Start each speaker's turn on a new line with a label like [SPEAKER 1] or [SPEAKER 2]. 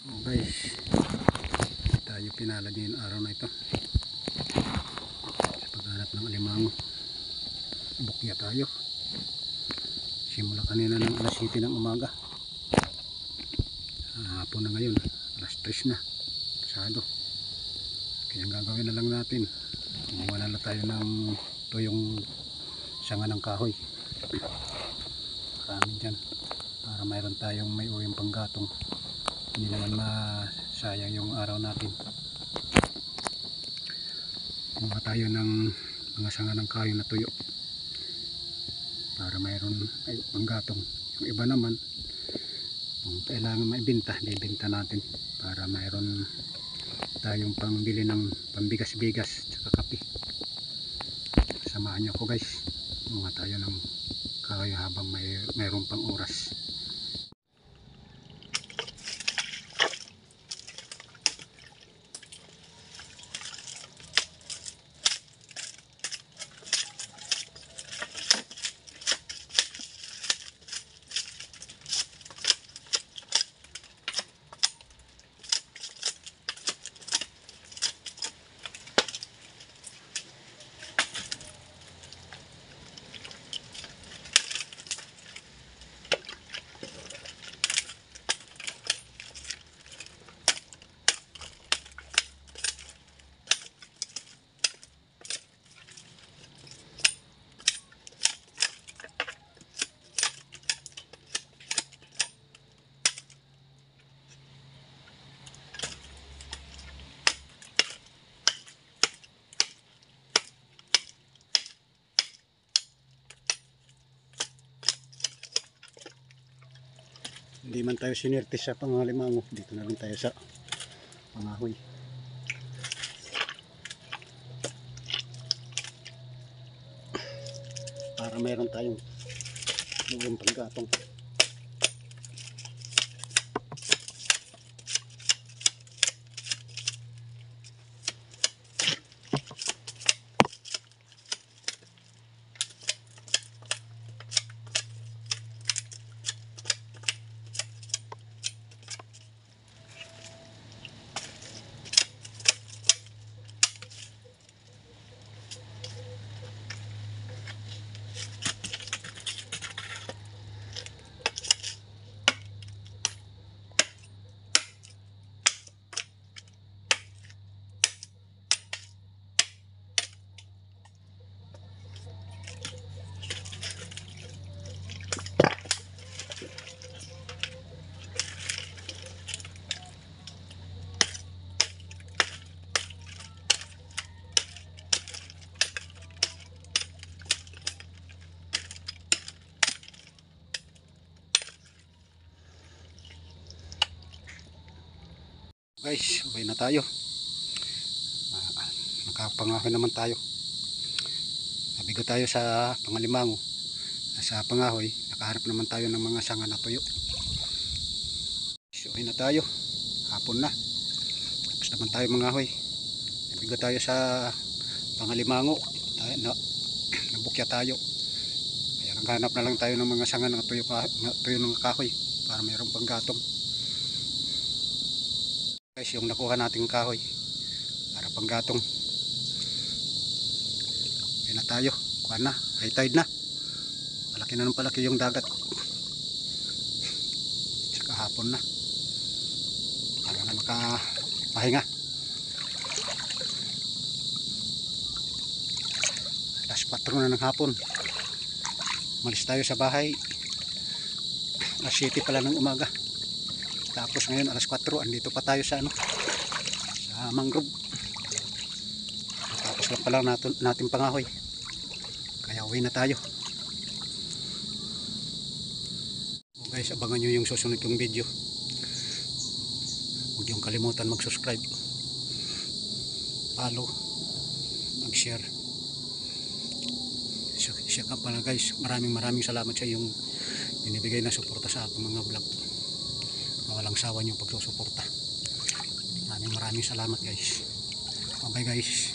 [SPEAKER 1] Oh guys, tayo pinalad ngayon araw na ito sa paghanap ng alimango. Bukya tayo simula kanina ng alas 7 ng umaga, hapon na ngayon, alas 3 na pasado. Kaya gagawin na lang natin, kumuha na lang tayo ng tuyong sanga ng kahoy, marami dyan, para mayroon tayong may uwing panggatong. Hindi naman masayang yung araw natin. Kumuha tayo ng mga sanga ng kahoy na tuyo para mayroon ay panggatong. Yung iba naman kung kailangan maibenta, ibenta natin para mayroon tayong pangbili ng pambigas-bigas tsaka kape. Samahan niyo ako guys, kumuha tayo ng kahoy habang mayroon pang oras. Hindi man tayo sinerte sa pangalimango, dito na rin tayo sa pangahoy. Para mayroon tayong buong panggatong. Guys, uwi na tayo. Nakapangahoy naman tayo. Nabigo tayo sa pangalimango. Sa pangahoy, nakaharap naman tayo ng mga sanga na tuyo. So, uwi na tayo. Hapon na. Tapos naman tayo mangahoy. Nabigo tayo sa pangalimango. Nabukya tayo. Kaya naghanap na lang tayo ng mga sanga na tuyo ng kahoy para mayroong panggatong. Guys, yung nakuha nating kahoy para panggatong. Kaya na tayo, kuha na, high tide na, palaki na ng palaki yung dagat, tsaka hapon na para na makapahinga. Alas 4 na ng hapon, malis tayo sa bahay alas 7 pala ng umaga. Tapos ngayon alas 4, andito pa tayo sa sa mangrove. Tapos lang pala natin pangahoy. Kaya uwi na tayo. So guys, abangan nyo yung susunod kong video. Huwag niyong kalimutan mag-subscribe, follow, mag-share. Siya ka pala guys, maraming salamat sa yung binibigay na suporta sa aking mga vlog. Walang sawa niyong pagsusuporta. Maraming salamat guys. Bye guys.